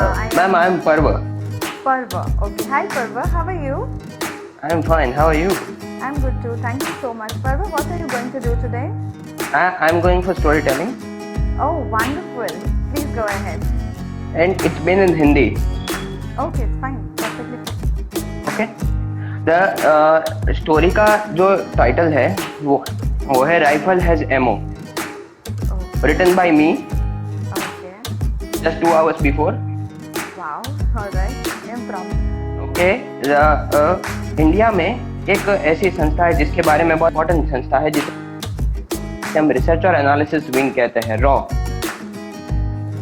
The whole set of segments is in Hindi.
Ma'am, I'm Parva. Parva. Okay. Hi, Parva. How are you? I'm fine. How are you? I'm good too. Thank you so much. Parva, what are you going to do today? I'm going for storytelling, Oh, wonderful. Please go ahead. and it's been in Hindi. Okay, it's fine. Perfectly fine. Okay. The story का जो title है वो है Rifle Has Ammo, Okay. written by me Okay. just 2 hours before. Wow. All right. Impromptu. Okay. India में एक ऐसी संस्था है जिसके बारे में बहुत इम्पोर्टेंट संस्था है जिसे हम रिसर्च और एनालिसिस विंग कहते हैं, रॉ,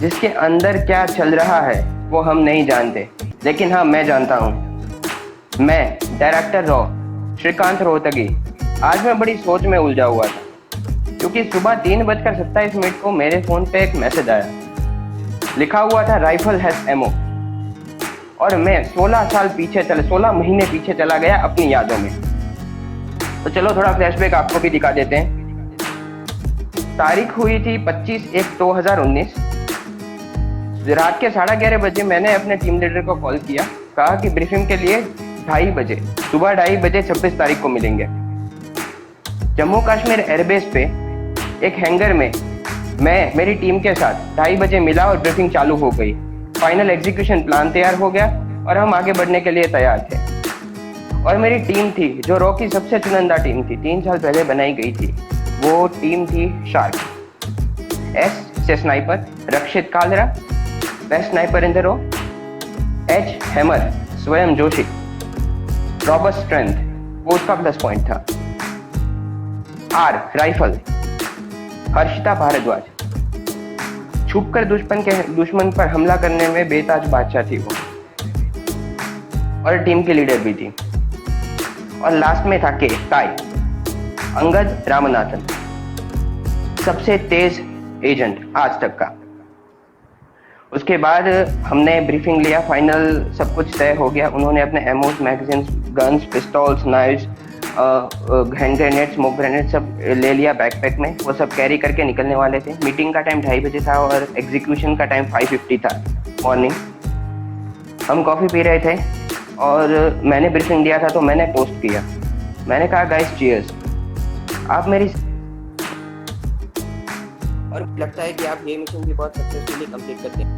जिसके अंदर क्या चल रहा है वो हम नहीं जानते, लेकिन हाँ मैं जानता हूँ। मैं डायरेक्टर रॉ श्रीकांत रोहतगी आज मैं बड़ी सोच में उलझा हुआ था, क्योंकि सुबह 3:27 को मेरे फ़ोन पे एक मैसेज आया, लिखा हुआ था राइफल हैज एमो, और मैं 16 महीने पीछे चला गया अपनी यादों में। तो चलो थोड़ा फ्लैशबैक आपको भी दिखा देते हैं। तारीख हुई थी 25/1/2019। रात के 11:30 बजे मैंने अपने टीम लीडर को कॉल किया, कहा कि ब्रीफिंग के लिए 2:30 बजे, सुबह 2:30 बजे 26 तारीख को मिलेंगे। जम्मू कश्मीर एयरबेस पे एक हैंगर में मैं मेरी टीम के साथ 2:30 बजे मिला और ब्रीफिंग चालू हो गई। फाइनल एग्जीक्यूशन प्लान तैयार हो गया और हम आगे बढ़ने के लिए तैयार थे। और मेरी टीम थी जो रॉ की सबसे चुनिंदा टीम थी, 3 साल पहले बनाई गई थी। वो टीम थी शार्क। एस से sniper Rakshit Kalra, best sniper in the raw. H hammer स्वयं जोशी, रॉबस्ट स्ट्रेंथ, वो उसका प्लस पॉइंट था। आर राइफल हर्षिता भारद्वाज, छुपकर दुश्मन पर हमला करने में बेताज बादशाह थी वो, और टीम की लीडर भी थी। और लास्ट में था के ताई, अंगद रामनाथन, सबसे तेज एजेंट आज तक का। उसके बाद हमने ब्रीफिंग लिया, फाइनल सब कुछ तय हो गया। उन्होंने अपने ammos, magazines, guns, pistols, knives, hand grenade, smoke grenade सब ले लिया बैकपैक में। वो सब कैरी करके निकलने वाले थे। मीटिंग का टाइम 2:30 बजे था और एग्जीक्यूशन का टाइम 5:50 था मॉर्निंग। हम कॉफ़ी पी रहे थे और मैंने ब्रीफिंग दिया था तो मैंने पोस्ट किया, मैंने कहा गाइस चीयर्स, आप मेरी, और लगता है कि आप ये मिशन भी बहुत सक्सेसफुली कंप्लीट करते हैं।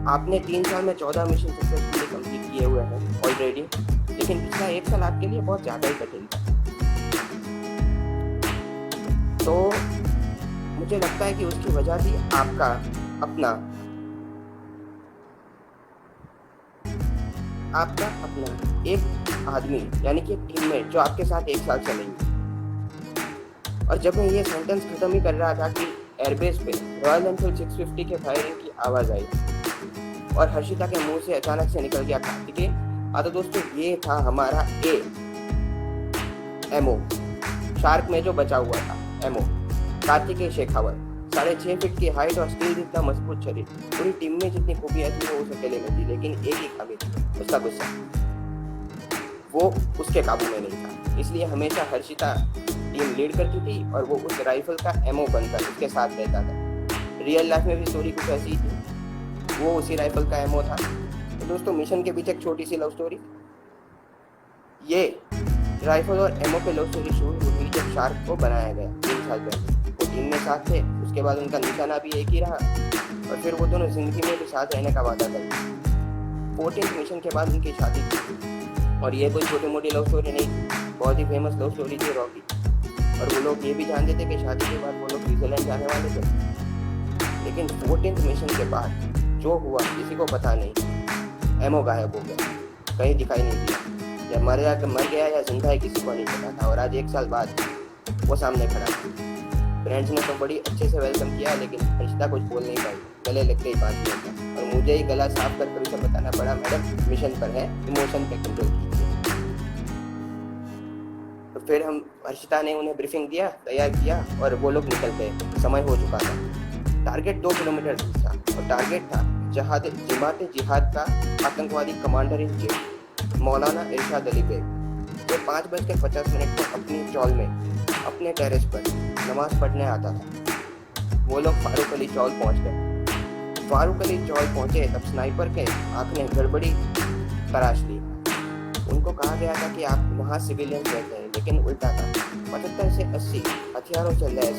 आपने 3 साल में 14 मिशन सक्सेसफुली कंप्लीट किए हुए हैं ऑलरेडी, लेकिन पिछला 1 साल आपके लिए बहुत ज़्यादा ही कठिन था। तो मुझे लगता है कि उसकी वजह थी आपका अपना एक आदमी, यानी कि एक टीममेट जो आपके साथ 1 साल चलेंगे। और जब मैं ये सेंटेंस खत्म ही कर रहा था कि एयरबेस पे रॉयल एनफील्ड 650 के फायरिंग की आवाज़ आई और हर्षिता के मुंह से अचानक से निकल गया कार्तिकेय। तो दोस्तों ये था हमारा एमओ, शार्क में जो बचा हुआ था एमओ, कार्तिकेय शेखावत। 6.5 फीट की हाइट और स्टील जितना मजबूत शरीर। पूरी टीम में जितनी खूबियाँ थी वो उस अकेले में थी, लेकिन एक ही खामी थी, उसका गुस्सा। वो उसके काबू में नहीं था, इसलिए हमेशा हर्षिता टीम लीड करती थी और वो उस राइफल का एमओ बनकर उसके साथ रहता था। रियल लाइफ में भी स्टोरी कुछ ऐसी ही थी, वो उसी राइफल का एमओ था। तो दोस्तों मिशन के पीछे एक छोटी सी लव स्टोरी। ये राइफल और एमओ पे लव स्टोरी शुरू हुई जब शार्क को बनाया गया 3 साल पहले। वो टीम में साथ थे, उसके बाद उनका निशाना भी एक ही रहा और फिर वो दोनों जिंदगी में भी साथ रहने का वादा करते। 14th मिशन के बाद उनकी शादी थी और ये कोई छोटी मोटी लव स्टोरी नहीं थी, बहुत ही फेमस लव स्टोरी थी रॉकी। और वो लोग ये भी जानते थे कि शादी के बाद वो लोग स्विट्जरलैंड जाने वाले थे। लेकिन 14th मिशन के बाद जो हुआ किसी को पता नहीं। एमओ गायब हो गया, कहीं दिखाई नहीं दिया। या मर गया या जिंदा है किसी को नहीं पता था। और आज 1 साल बाद वो सामने खड़ा था। फ्रेंड्स ने तो बड़ी अच्छे से वेलकम किया, लेकिन हर्षिता कुछ बोल नहीं पाई, गले लग गई 5 मिनट तक। और मुझे ही गला साफ कर उसे बताना पड़ा, मैडम मिशन पर है, इमोशन पे कंट्रोल कीजिए। तो फिर हम हर्षिता ने उन्हें ब्रीफिंग दिया, तैयार किया और वो लोग निकल गए। समय हो चुका था। टारगेट 2 किलोमीटर दूर था और टारगेट था जिहाद का आतंकवादी commander in chief Maulana Irshad Ali bag, जो 5:50 को अपनी चौल में अपने टेरेस पर नमाज पढ़ने आता था। वो लोग फारूक अली चौल पहुंच गए। फारूक अली चौल पहुंचे तब स्नाइपर के आंख ने गड़बड़ी तराश ली। उनको कहा गया था कि आप वहाँ सिविलियंस रहते हैं, लेकिन उल्टा था। 75 से 80 हथियारों से लैस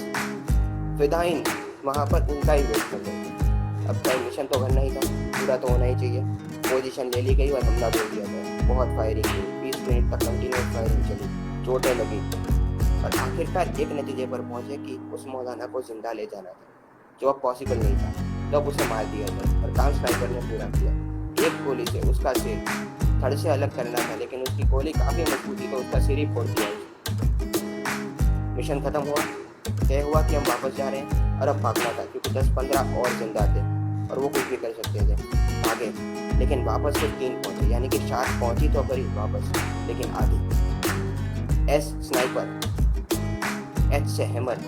फिदाइन वहाँ पर उनका ही वेट कर रहे थे। अब क्या मिशन तो करना ही था, पूरा तो होना ही चाहिए। पोजीशन ले ली गई और हमला बोल दिया गया। बहुत फायरिंग हुई, 20 मिनट तक कंटिन्यूस फायरिंग चली, चोटें लगी और आखिरकार एक नतीजे पर पहुंचे कि उस मौलाना को जिंदा ले जाना था, जो अब पॉसिबल नहीं था। तब उसे मार दिया गया और काम स्नाइपर ने पूरा किया। एक गोली से उसका सिर धड़ से अलग करना था, लेकिन उसकी गोली काफी मजबूत थी तो उसका सिर ही फोड़ दिया। मिशन खत्म हुआ, तय हुआ कि हम वापस जा रहे हैं और अब भागना था, क्योंकि 10-15 और जिंदा थे और वो कुछ भी कर सकते थे। भागे, लेकिन वापस सिर्फ 3 पहुंचे, यानी कि 4 पहुंची तो करीब वापस, लेकिन आधी। एस स्नाइपर, एच से हैमर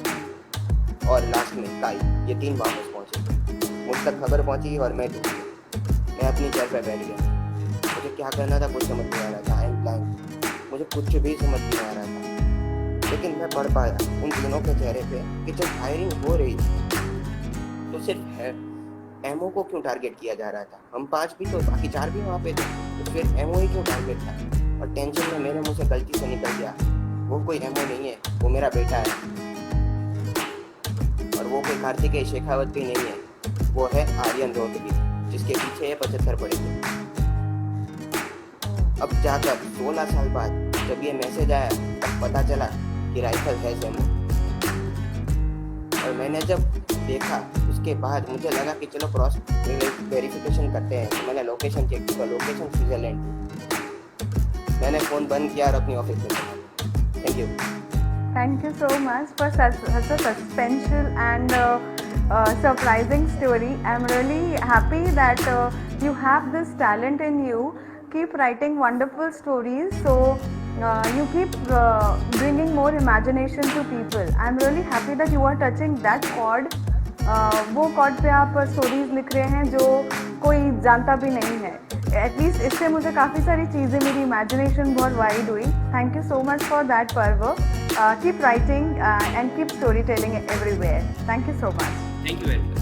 और लास्ट में काई, ये 3 वापस पहुंचे। मुझ तक खबर पहुंची और मैं डूब गया। मैं अपनी चेयर पर बैठ गया। मुझे क्या करना था कुछ समझ नहीं आ रहा था। आई एम ब्लैंक, मुझे कुछ भी समझ नहीं आ रहा था। लेकिन मैं पढ़ पाया उन तीनों के चेहरे पे कि जब फायरिंग हो रही थी तो सिर्फ एमओ को क्यों टारगेट किया जा रहा था। हम 5 भी तो, बाकी 4 भी वहाँ पे थे, तो फिर एमओ ही क्यों टारगेट था। और टेंशन में मेरे मुँह से गलती से निकल गया, वो कोई एमओ नहीं है, वो मेरा बेटा है। और वो कोई कार्तिकेय शेखावत भी नहीं है, वो है आर्यन रोहतगी, जिसके पीछे ये 75 पड़े थे। अब जाकर 16 साल बाद जब ये मैसेज आया तब पता चला कि राइफल है एमओ। और मैंने जब देखा उसके बाद मुझे लगा कि चलो क्रॉस वेरिफिकेशन करते हैं। तो मैंने लोकेशन चेक की, लोकेशन स्विट्जरलैंड थी। मैंने फ़ोन बंद किया और अपनी ऑफिस में चला। Thank you. Thank you so much for such a substantial and surprising story. I'm really happy that you have this talent in you. Keep writing wonderful stories, so you keep bringing more imagination to people. I'm really happy that you are touching that chord. वो chord पे आप stories लिख रहे हैं जो कोई जानता भी नहीं है। एटलीस्ट इससे मुझे काफ़ी सारी चीज़ें, मेरी इमेजिनेशन बहुत वाइड हुई। Thank you so much for that पर्व। Keep writing and keep story telling everywhere. Thank you so much. Thank you very much.